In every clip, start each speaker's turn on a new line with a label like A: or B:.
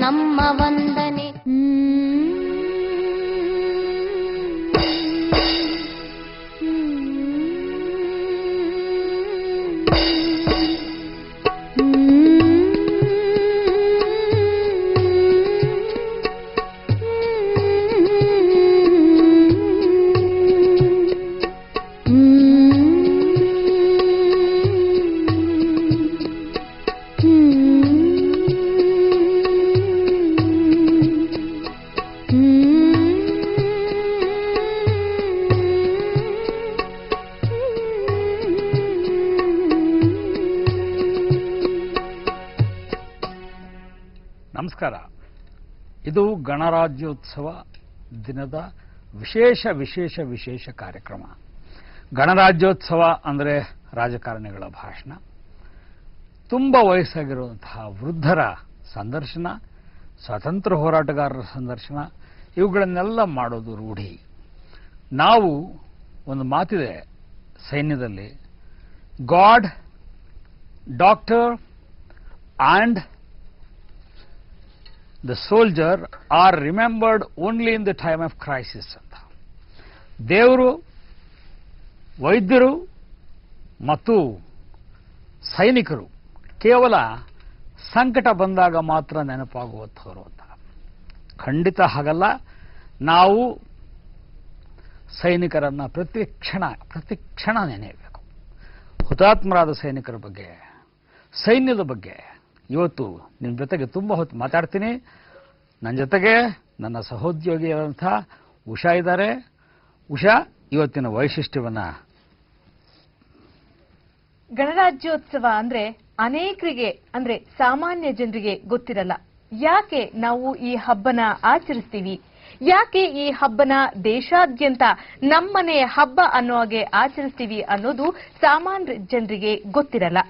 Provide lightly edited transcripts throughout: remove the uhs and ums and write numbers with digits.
A: ನಮ್ಮ ವಂದನೆ.
B: ನಮಸ್ಕಾರ. ಇದು ಗಣರಾಜ್ಯೋತ್ಸವ ದಿನದ ವಿಶೇಷ ಕಾರ್ಯಕ್ರಮ. ಗಣರಾಜ್ಯೋತ್ಸವ ಅಂದರೆ ರಾಜಕಾರಣಿಗಳ ಭಾಷಣ, ತುಂಬ ವಯಸ್ಸಾಗಿರುವಂತಹ ವೃದ್ಧರ ಸಂದರ್ಶನ, ಸ್ವಾತಂತ್ರ್ಯ ಹೋರಾಟಗಾರರ ಸಂದರ್ಶನ, ಇವುಗಳನ್ನೆಲ್ಲ ಮಾಡೋದು ರೂಢಿ. ನಾವು ಒಂದು ಮಾತಿದೆ ಸೈನ್ಯದಲ್ಲಿ, God, doctor and the soldier are remembered only in the time of crisis ಅಂತ. ದೇವರು, ವೈದ್ಯರು ಮತ್ತು ಸೈನಿಕರು ಕೇವಲ ಸಂಕಟ ಬಂದಾಗ ಮಾತ್ರ ನೆನಪಾಗುವಂಥವರು ಅಂತ. ಖಂಡಿತ ಹಾಗಲ್ಲ. ನಾವು ಸೈನಿಕರನ್ನು ಪ್ರತಿ ಕ್ಷಣ ನೆನೆಯಬೇಕು. ಹುತಾತ್ಮರಾದ ಸೈನಿಕರ ಬಗ್ಗೆ, ಸೈನ್ಯದ ಬಗ್ಗೆ ಇವತ್ತು ನಿಮ್ಮ ಜೊತೆಗೆ ತುಂಬ ಹೊತ್ತು ಮಾತಾಡ್ತೀನಿ. ನನ್ನ ಜೊತೆಗೆ ನನ್ನ ಸಹೋದ್ಯೋಗಿಯಾದಂಥ ಉಷಾ ಇದ್ದಾರೆ. ಉಷಾ, ಇವತ್ತಿನ ವೈಶಿಷ್ಟ್ಯವನ್ನು.
C: ಗಣರಾಜ್ಯೋತ್ಸವ ಅಂದ್ರೆ ಅನೇಕರಿಗೆ, ಅಂದ್ರೆ ಸಾಮಾನ್ಯ ಜನರಿಗೆ ಗೊತ್ತಿರಲ್ಲ. ಯಾಕೆ ನಾವು ಈ ಹಬ್ಬನ ಆಚರಿಸ್ತೀವಿ, ಯಾಕೆ ಈ ಹಬ್ಬನ ದೇಶಾದ್ಯಂತ ನಮ್ಮನೆ ಹಬ್ಬ ಅನ್ನೋ ಹಾಗೆ ಆಚರಿಸ್ತೀವಿ ಅನ್ನೋದು ಸಾಮಾನ್ಯ ಜನರಿಗೆ ಗೊತ್ತಿರಲ್ಲ.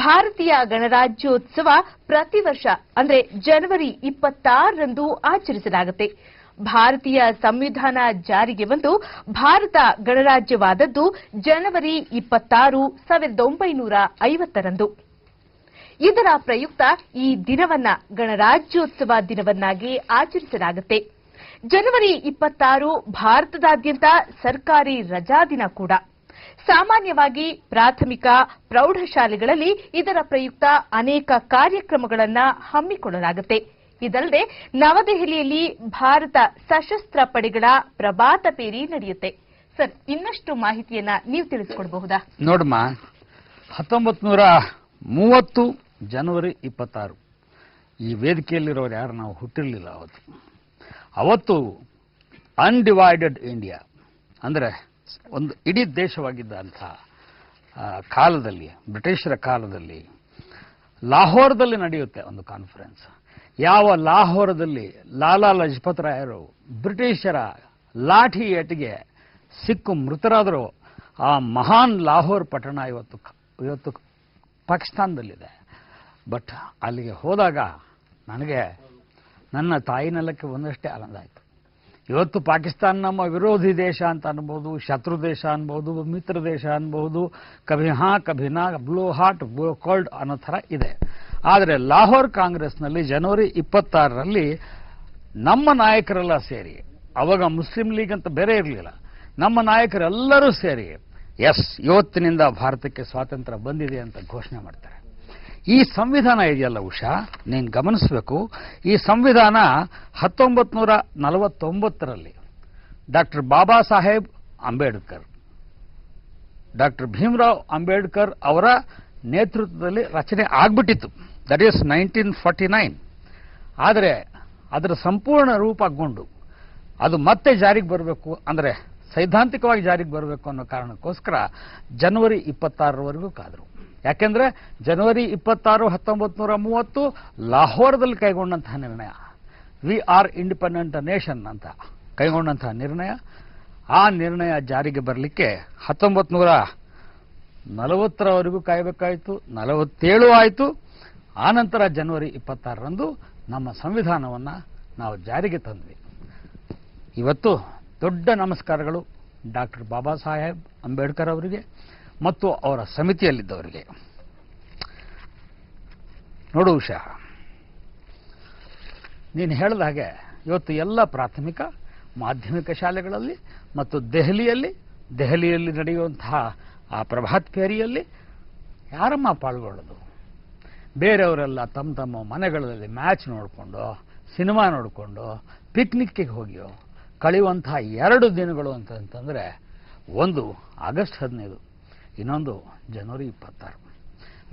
C: ಭಾರತೀಯ ಗಣರಾಜ್ಯೋತ್ಸವ ಪ್ರತಿ ವರ್ಷ ಅಂದ್ರೆ ಜನವರಿ 26ರಂದು ಆಚರಿಸಲಾಗುತ್ತೆ. ಭಾರತೀಯ ಸಂವಿಧಾನ ಜಾರಿಗೆ ಬಂದು ಭಾರತ ಗಣರಾಜ್ಯವಾದದ್ದು ಜನವರಿ 26, 1950ರಂದು. ಇದರ ಪ್ರಯುಕ್ತ ಈ ದಿನವನ್ನ ಗಣರಾಜ್ಯೋತ್ಸವ ದಿನವನ್ನಾಗಿ ಆಚರಿಸಲಾಗುತ್ತೆ. ಜನವರಿ 26 ಭಾರತದಾದ್ಯಂತ ಸರ್ಕಾರಿ ರಜಾ ದಿನ ಕೂಡ. ಸಾಮಾನ್ಯವಾಗಿ ಪ್ರಾಥಮಿಕ ಪ್ರೌಢಶಾಲೆಗಳಲ್ಲಿ ಇದರ ಪ್ರಯುಕ್ತ ಅನೇಕ ಕಾರ್ಯಕ್ರಮಗಳನ್ನು ಹಮ್ಮಿಕೊಳ್ಳಲಾಗುತ್ತೆ. ಇದಲ್ಲದೆ ನವದೆಹಲಿಯಲ್ಲಿ ಭಾರತ ಸಶಸ್ತ್ರ ಪಡೆಗಳ ಪ್ರಭಾತ ಪೇರಿ ನಡೆಯುತ್ತೆ. ಸರ್, ಇನ್ನಷ್ಟು ಮಾಹಿತಿಯನ್ನ ನೀವು ತಿಳಿಸಿಕೊಡಬಹುದಾ?
B: ನೋಡಮ್ಮ, 1930 ಜನವರಿ 26 ಈ ವೇದಿಕೆಯಲ್ಲಿರೋರು ಯಾರು ನಾವು ಹುಟ್ಟಿರಲಿಲ್ಲ ಅವತ್ತು ಅನ್ಡಿವೈಡೆಡ್ ಇಂಡಿಯಾ ಅಂದರೆ ಒಂದು ಇಡೀ ದೇಶವಾಗಿದ್ದಂಥ ಕಾಲದಲ್ಲಿ, ಬ್ರಿಟಿಷರ ಕಾಲದಲ್ಲಿ ಲಾಹೋರದಲ್ಲಿ ನಡೆಯುತ್ತೆ ಒಂದು ಕಾನ್ಫರೆನ್ಸ್. ಯಾವ ಲಾಹೋರದಲ್ಲಿ ಲಾಲಾ ಲಜಪತ್ ರಾಯರು ಬ್ರಿಟಿಷರ ಲಾಠಿ ಏಟಿಗೆ ಸಿಕ್ಕು ಮೃತರಾದರೂ ಆ ಮಹಾನ್ ಲಾಹೋರ್ ಪಟ್ಟಣ ಇವತ್ತು ಪಾಕಿಸ್ತಾನದಲ್ಲಿದೆ. ಬಟ್ ಅಲ್ಲಿಗೆ ಹೋದಾಗ ನನಗೆ ನನ್ನ ತಾಯಿ ನೆಲಕ್ಕೆ ಒಂದಷ್ಟೇ ಆನಂದ ಆಯಿತು. ಇವತ್ತು ಪಾಕಿಸ್ತಾನ ನಮ್ಮ ವಿರೋಧಿ ದೇಶ ಅಂತ ಅನ್ಬೋದು, ಶತ್ರು ದೇಶ ಅನ್ಬೋದು, ಮಿತ್ರ ದೇಶ ಅನ್ಬೋದು, ಕಭಿ ಹಾ ಕಭಿ ನಾ, ಬ್ಲೂ ಹಾಟ್ ಬ್ಲೂ ಕೋಲ್ಡ್ ಅನ್ನೋ ಥರ ಇದೆ. ಆದರೆ ಲಾಹೋರ್ ಕಾಂಗ್ರೆಸ್ನಲ್ಲಿ ಜನವರಿ 26ರಲ್ಲಿ ನಮ್ಮ ನಾಯಕರೆಲ್ಲ ಸೇರಿ, ಅವಾಗ ಮುಸ್ಲಿಂ ಲೀಗ್ ಅಂತ ಬೇರೆ ಇರಲಿಲ್ಲ, ನಮ್ಮ ನಾಯಕರೆಲ್ಲರೂ ಸೇರಿ ಎಸ್, ಇವತ್ತಿನಿಂದ ಭಾರತಕ್ಕೆ ಸ್ವಾತಂತ್ರ್ಯ ಬಂದಿದೆ ಅಂತ ಘೋಷಣೆ ಮಾಡ್ತಾರೆ. ಈ ಸಂವಿಧಾನ ಇದೆಯಲ್ಲ ಉಷಾ, ನೀನು ಗಮನಿಸಬೇಕು. ಈ ಸಂವಿಧಾನ 1949ರಲ್ಲಿ ಡಾಕ್ಟರ್ ಬಾಬಾ ಸಾಹೇಬ್ ಅಂಬೇಡ್ಕರ್, ಡಾಕ್ಟರ್ ಭೀಮರಾವ್ ಅಂಬೇಡ್ಕರ್ ಅವರ ನೇತೃತ್ವದಲ್ಲಿ ರಚನೆ ಆಗ್ಬಿಟ್ಟಿತ್ತು. That is 1949. ಆದರೆ ಅದರ ಸಂಪೂರ್ಣ ರೂಪಗೊಂಡು ಅದು ಮತ್ತೆ ಜಾರಿಗೆ ಬರಬೇಕು, ಅಂದರೆ ಸೈದ್ಧಾಂತಿಕವಾಗಿ ಜಾರಿಗೆ ಬರಬೇಕು ಅನ್ನೋ ಕಾರಣಕ್ಕೋಸ್ಕರ ಜನವರಿ 26ರವರೆಗೂ ಕಾದರು. ಯಾಕೆಂದರೆ ಜನವರಿ 26, 1930 ಲಾಹೋರದಲ್ಲಿ ಕೈಗೊಂಡಂತಹ ನಿರ್ಣಯ, ವಿ ಆರ್ ಇಂಡಿಪೆಂಡೆಂಟ್ ನೇಷನ್ ಅಂತ ಕೈಗೊಂಡಂತಹ ನಿರ್ಣಯ. ಆ ನಿರ್ಣಯ ಜಾರಿಗೆ ಬರಲಿಕ್ಕೆ 1940ರವರೆಗೂ ಕಾಯಬೇಕಾಯಿತು. 47 ಆಯಿತು. ಆನಂತರ ಜನವರಿ 26ರಂದು ನಮ್ಮ ಸಂವಿಧಾನವನ್ನು ನಾವು ಜಾರಿಗೆ ತಂದ್ವಿ. ಇವತ್ತು ದೊಡ್ಡ ನಮಸ್ಕಾರಗಳು ಡಾಕ್ಟರ್ ಬಾಬಾ ಸಾಹೇಬ್ ಅಂಬೇಡ್ಕರ್ ಅವರಿಗೆ ಮತ್ತು ಅವರ ಸಮಿತಿಯಲ್ಲಿದ್ದವರಿಗೆ. ನೋಡು ಉಷಾ, ನೀನು ಹೇಳಿದ ಹಾಗೆ ಇವತ್ತು ಎಲ್ಲ ಪ್ರಾಥಮಿಕ ಮಾಧ್ಯಮಿಕ ಶಾಲೆಗಳಲ್ಲಿ ಮತ್ತು ದೆಹಲಿಯಲ್ಲಿ ನಡೆಯುವಂತಹ ಆ ಪ್ರಭಾತ್ ಫೇರಿಯಲ್ಲಿ ಯಾರಮ್ಮ ಪಾಲ್ಗೊಳ್ಳೋದು? ಬೇರೆಯವರೆಲ್ಲ ತಮ್ಮ ತಮ್ಮ ಮನೆಗಳಲ್ಲಿ ಮ್ಯಾಚ್ ನೋಡಿಕೊಂಡು, ಸಿನಿಮಾ ನೋಡಿಕೊಂಡು, ಪಿಕ್ನಿಕ್ಕಿಗೆ ಹೋಗಿಯೋ ಕಳೆಯುವಂತಹ 2 ದಿನಗಳು ಅಂತಂದರೆ, ಒಂದು ಆಗಸ್ಟ್ 15, ಇನ್ನೊಂದು ಜನವರಿ 26.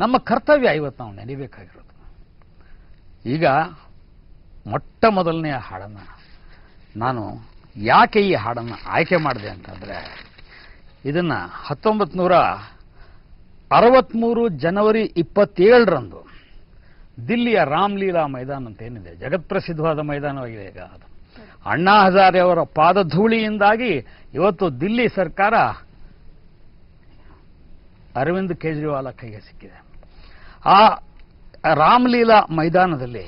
B: ನಮ್ಮ ಕರ್ತವ್ಯ ಇವತ್ತು ನಾವು ನೆನೀಬೇಕಾಗಿರೋದು. ಈಗ ಮೊಟ್ಟ ಮೊದಲನೆಯ ಹಾಡನ್ನು ನಾನು ಯಾಕೆ ಈ ಹಾಡನ್ನು ಆಯ್ಕೆ ಮಾಡಿದೆ ಅಂತಂದರೆ, ಇದನ್ನು 1963 ಜನವರಿ 27ರಂದು ದಿಲ್ಲಿಯ ರಾಮ್ಲೀಲಾ ಮೈದಾನ ಅಂತ ಏನಿದೆ, ಜಗತ್ಪ್ರಸಿದ್ಧವಾದ ಮೈದಾನವಾಗಿದೆ. ಈಗ ಅದು ಅಣ್ಣಾ ಹಜಾರೆ ಅವರ ಪಾದಧೂಳಿಯಿಂದಾಗಿ ಇವತ್ತು ದಿಲ್ಲಿ ಸರ್ಕಾರ ಅರವಿಂದ್ ಕೇಜ್ರಿವಾಲ್ ಕೈಗೆ ಸಿಕ್ಕಿದೆ. ಆ ರಾಮ್ಲೀಲಾ ಮೈದಾನದಲ್ಲಿ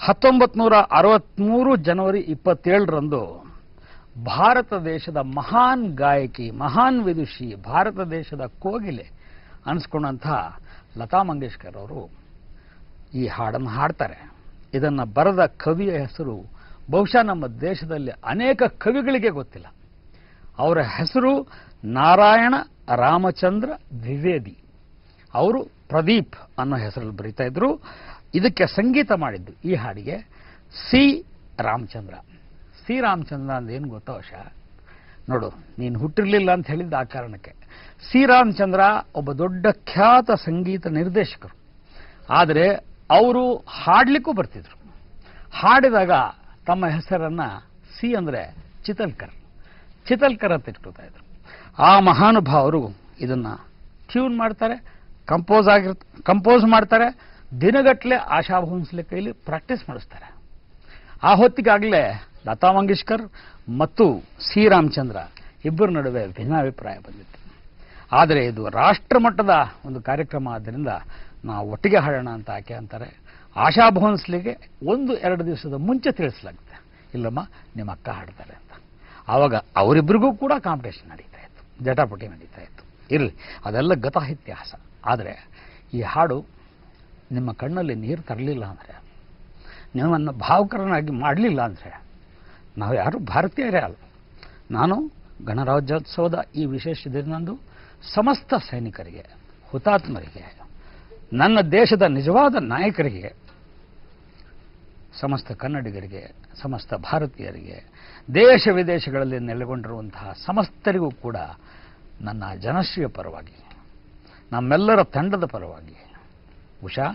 B: 1963 ಜನವರಿ 27ರಂದು ಭಾರತ ದೇಶದ ಮಹಾನ್ ಗಾಯಕಿ, ಮಹಾನ್ ವಿದುಷಿ, ಭಾರತ ದೇಶದ ಕೋಗಿಲೆ ಅನಿಸ್ಕೊಂಡಂತಹ ಲತಾ ಮಂಗೇಶ್ಕರ್ ಅವರು ಈ ಹಾಡನ್ನು ಹಾಡ್ತಾರೆ. ಇದನ್ನು ಬರೆದ ಕವಿಯ ಹೆಸರು ಬಹುಶಃ ನಮ್ಮ ದೇಶದಲ್ಲಿ ಅನೇಕ ಕವಿಗಳಿಗೆ ಗೊತ್ತಿಲ್ಲ. ಅವರ ಹೆಸರು ನಾರಾಯಣ ರಾಮಚಂದ್ರ ದ್ವಿವೇದಿ. ಅವರು ಪ್ರದೀಪ್ ಅನ್ನೋ ಹೆಸರಲ್ಲಿ ಬರೀತಾ ಇದ್ರು. ಇದಕ್ಕೆ ಸಂಗೀತ ಮಾಡಿದ್ದು ಈ ಹಾಡಿಗೆ ಸಿ ರಾಮಚಂದ್ರ. ಸಿ ರಾಮಚಂದ್ರ ಅಂದ್ರೆ ಏನು ಗೊತ್ತೋ ನೋಡು, ನೀನು ಹುಟ್ಟಿರಲಿಲ್ಲ ಅಂತ ಹೇಳಿದ್ದ ಆ ಕಾರಣಕ್ಕೆ. ಸಿ ರಾಮಚಂದ್ರ ಒಬ್ಬ ದೊಡ್ಡ ಖ್ಯಾತ ಸಂಗೀತ ನಿರ್ದೇಶಕರು. ಆದರೆ ಅವರು ಹಾಡಲಿಕ್ಕೂ ಬರ್ತಿದ್ರು. ಹಾಡಿದಾಗ ತಮ್ಮ ಹೆಸರನ್ನು ಸಿ ಅಂದರೆ ಚಿತಲ್ಕರ್ ಅಂತ ಇಟ್ಕೊತಾ ಇದ್ರು. ಆ ಮಹಾನುಭಾವರು ಇದನ್ನು ಟ್ಯೂನ್ ಮಾಡ್ತಾರೆ, ಕಂಪೋಸ್ ಮಾಡ್ತಾರೆ. ದಿನಗಟ್ಟಲೆ ಆಶಾ ಭೋನ್ಸ್ಲೆ ಕೈಲಿ ಪ್ರಾಕ್ಟೀಸ್ ಮಾಡಿಸ್ತಾರೆ. ಆ ಹೊತ್ತಿಗಾಗಲೇ ಲತಾ ಮಂಗೇಶ್ಕರ್ ಮತ್ತು ಸಿ ರಾಮಚಂದ್ರ ಇಬ್ಬರ ನಡುವೆ ಭಿನ್ನಾಭಿಪ್ರಾಯ ಬಂದಿತ್ತು. ಆದರೆ ಇದು ರಾಷ್ಟ್ರಮಟ್ಟದ ಒಂದು ಕಾರ್ಯಕ್ರಮ ಆದ್ದರಿಂದ ನಾವು ಒಟ್ಟಿಗೆ ಹಾಡೋಣ ಅಂತ ಆಕೆ ಅಂತಾರೆ. ಆಶಾ ಭೋನ್ಸ್ಲೆಗೆ 1-2 ದಿವಸದ ಮುಂಚೆ ತಿಳಿಸಲಾಗುತ್ತೆ, ಇಲ್ಲಮ್ಮ ನಿಮ್ಮ ಅಕ್ಕ ಹಾಡ್ತಾರೆ ಅಂತ. ಆವಾಗ ಅವರಿಬ್ಬರಿಗೂ ಕೂಡ ಕಾಂಪಿಟೇಷನ್ ನಡೀತಾ ಇತ್ತು, ಜಟಾಪಟಿ ನಡೀತಾ ಇತ್ತು. ಇರಲಿ, ಅದೆಲ್ಲ ಗತಾಹಿತ್ಯಾಸ. ಆದರೆ ಈ ಹಾಡು ನಿಮ್ಮ ಕಣ್ಣಲ್ಲಿ ನೀರು ತರಲಿಲ್ಲ ಅಂದರೆ, ನಿಮ್ಮನ್ನು ಭಾವುಕರನಾಗಿ ಮಾಡಲಿಲ್ಲ ಅಂದರೆ ನಾವು ಯಾರು ಭಾರತೀಯರೇ ಅಲ್ಲ. ನಾನು ಗಣರಾಜ್ಯೋತ್ಸವದ ಈ ವಿಶೇಷ ದಿನದಂದು ಸಮಸ್ತ ಸೈನಿಕರಿಗೆ, ಹುತಾತ್ಮರಿಗೆ, ನನ್ನ ದೇಶದ ನಿಜವಾದ ನಾಯಕರಿಗೆ, ಸಮಸ್ತ ಕನ್ನಡಿಗರಿಗೆ, ಸಮಸ್ತ ಭಾರತೀಯರಿಗೆ, ದೇಶ ವಿದೇಶಗಳಲ್ಲಿ ನೆಲೆಗೊಂಡಿರುವಂತಹ ಸಮಸ್ತರಿಗೂ ಕೂಡ ನನ್ನ ಜನಶ್ರೀಯ ಪರವಾಗಿ, ನಮ್ಮೆಲ್ಲರ ತಂಡದ ಪರವಾಗಿ, ಉಷಾ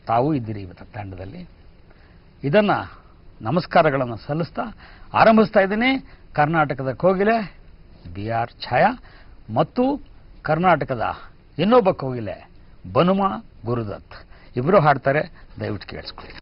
B: ತಾವು ಇದ್ದೀರಿ ಇವತ್ತು ತಂಡದಲ್ಲಿ, ಇದನ್ನು ನಮಸ್ಕಾರಗಳನ್ನು ಸಲ್ಲಿಸ್ತಾ ಆರಂಭಿಸ್ತಾ ಇದ್ದೀನಿ. ಕರ್ನಾಟಕದ ಕೋಗಿಲೆ BR ಛಾಯಾ ಮತ್ತು ಕರ್ನಾಟಕದ ಇನ್ನೊಬ್ಬ ಕೋಗಿಲೆ ಬನುಮಾ ಗುರುದತ್ ಇಬ್ಬರು ಹಾಡ್ತಾರೆ. ದಯವಿಟ್ಟು ಕೇಳಿಸ್ಕೊಳ್ಳಿ.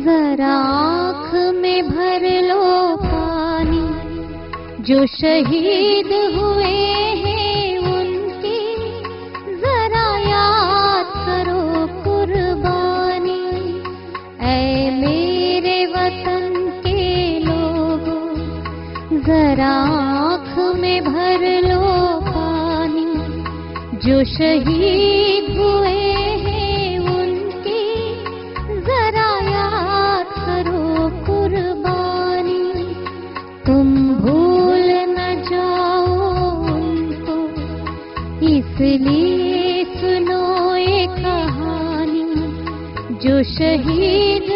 A: जरा आँख में भर लो पानी, जो शहीद हुए हैं उनकी जरा याद करो कुर्बानी। ऐ मेरे वतन के लोगों, जरा आँख में भर लो पानी, जो शहीद हुए हैं उनकी जरा याद करो कुर्बानी। तुम भूल न जाओ उनको, इसलिए सुनो ये कहानी, जो शहीद